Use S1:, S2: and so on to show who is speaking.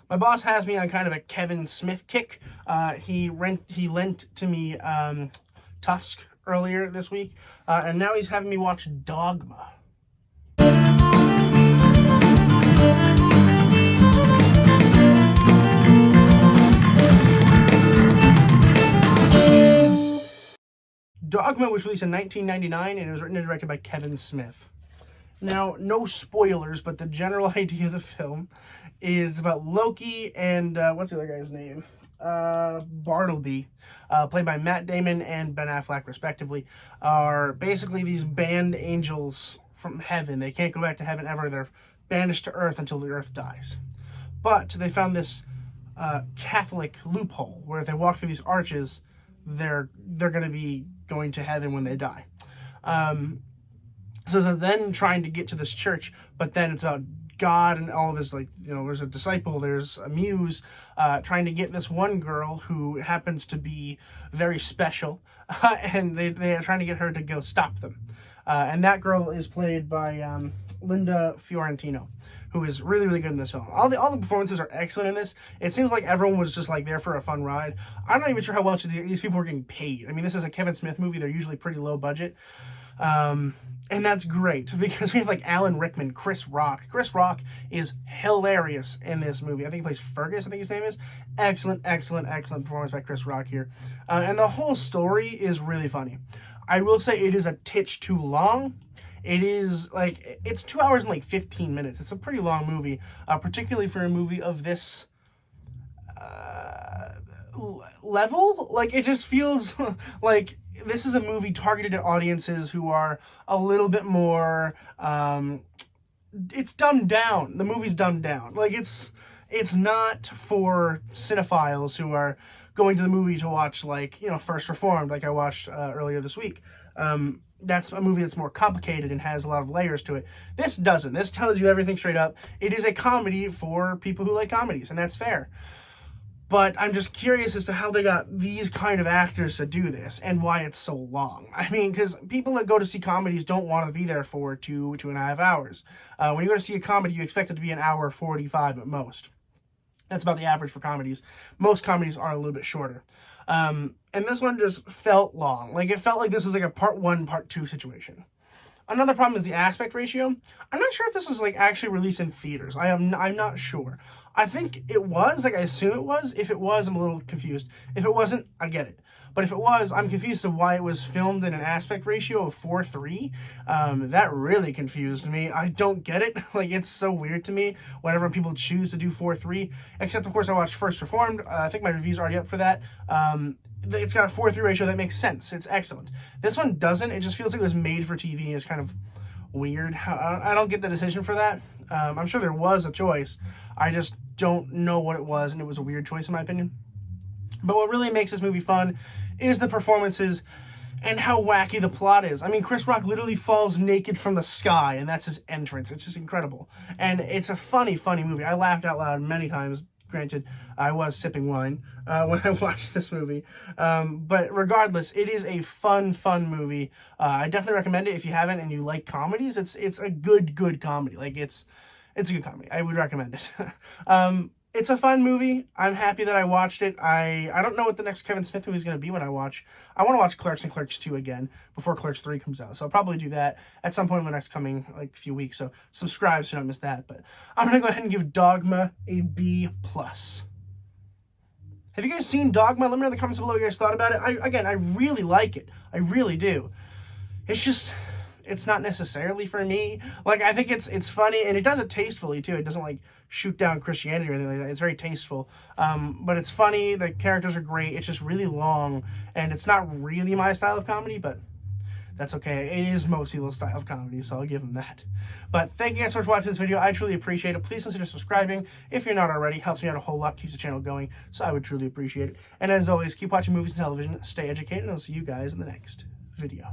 S1: My boss has me on kind of a Kevin Smith kick. He lent to me Tusk earlier this week, and now he's having me watch Dogma. Dogma was released in 1999, and it was written and directed by Kevin Smith. Now, no spoilers, but the general idea of the film is about Loki and, what's the other guy's name? Bartleby, played by Matt Damon and Ben Affleck, respectively, are basically these banned angels from heaven. They can't go back to heaven ever. They're banished to Earth until the Earth dies. But they found this Catholic loophole where if they walk through these arches, they're going to be going to heaven when they die. So they're then trying to get to this church, but then it's about God and all of his, there's a disciple, there's a muse, trying to get this one girl who happens to be very special, and they are trying to get her to go stop them. And that girl is played by Linda Fiorentino, who is really, really good in this film. All the performances are excellent in this. It seems like everyone was just like there for a fun ride. I'm not even sure how much these people were getting paid. I mean, this is a Kevin Smith movie. They're usually pretty low budget. And that's great because we have like Alan Rickman, Chris Rock. Chris Rock is hilarious in this movie. I think he plays Fergus, I think his name is. Excellent, excellent, excellent performance by Chris Rock here. And the whole story is really funny. I will say it is a titch too long. It is it's 2 hours and 15 minutes. It's a pretty long movie, particularly for a movie of this level. Like, it just feels like this is a movie targeted at audiences who are a little bit more, it's dumbed down. The movie's dumbed down. Like, it's not for cinephiles who are going to the movie to watch, First Reformed, like I watched earlier this week. That's a movie that's more complicated and has a lot of layers to it. This doesn't. This tells you everything straight up. It is a comedy for people who like comedies, and that's fair. But I'm just curious as to how they got these kind of actors to do this and why it's so long. I mean, because people that go to see comedies don't want to be there for 2.5 hours. When you go to see a comedy, you expect it to be 1:45 at most. That's about the average for comedies. Most comedies are a little bit shorter. And this one just felt long. Like, it felt like this was like a part 1, part 2 situation. Another problem is the aspect ratio. I'm not sure if this was actually released in theaters. I'm not sure. I think it was. I assume it was. If it was, I'm a little confused. If it wasn't, I get it. But if it was, I'm confused to why it was filmed in an aspect ratio of 4:3. That really confused me. I don't get it. It's so weird to me whenever people choose to do 4:3. Except, of course, I watched First Reformed. I think my review's already up for that. It's got a 4:3 ratio that makes sense. It's excellent. This one doesn't. It just feels like it was made for TV. It's kind of weird. I don't get the decision for that. I'm sure there was a choice. I just don't know what it was, and it was a weird choice in my opinion. But what really makes this movie fun is the performances and how wacky the plot is. I mean, Chris Rock literally falls naked from the sky, and that's his entrance. It's just incredible. And it's a funny, funny movie. I laughed out loud many times. Granted, I was sipping wine when I watched this movie. But regardless, it is a fun, fun movie. I definitely recommend it if you haven't and you like comedies. It's a good comedy. It's a good comedy. I would recommend it. It's a fun movie. I'm happy that I watched it. I don't know what the next Kevin Smith movie is going to be when I want to watch Clerks and Clerks 2 again before Clerks 3 comes out. So I'll probably do that at some point in the next coming few weeks. So subscribe so you don't miss that. But I'm going to go ahead and give Dogma a B+. Have you guys seen Dogma? Let me know in the comments below what you guys thought about it. I really like it. I really do. It's just, it's not necessarily for me. I think it's funny, and it does it tastefully too. It doesn't shoot down Christianity or anything like that. It's very tasteful. But it's funny. The characters are great. It's just really long, and it's not really my style of comedy, but that's okay. It is most people's style of comedy, so I'll give them that. But thank you guys so much for watching this video. I truly appreciate it. Please consider subscribing if you're not already. Helps me out a whole lot, keeps the channel going, so I would truly appreciate it. And as always, keep watching movies and television, stay educated, and I'll see you guys in the next video.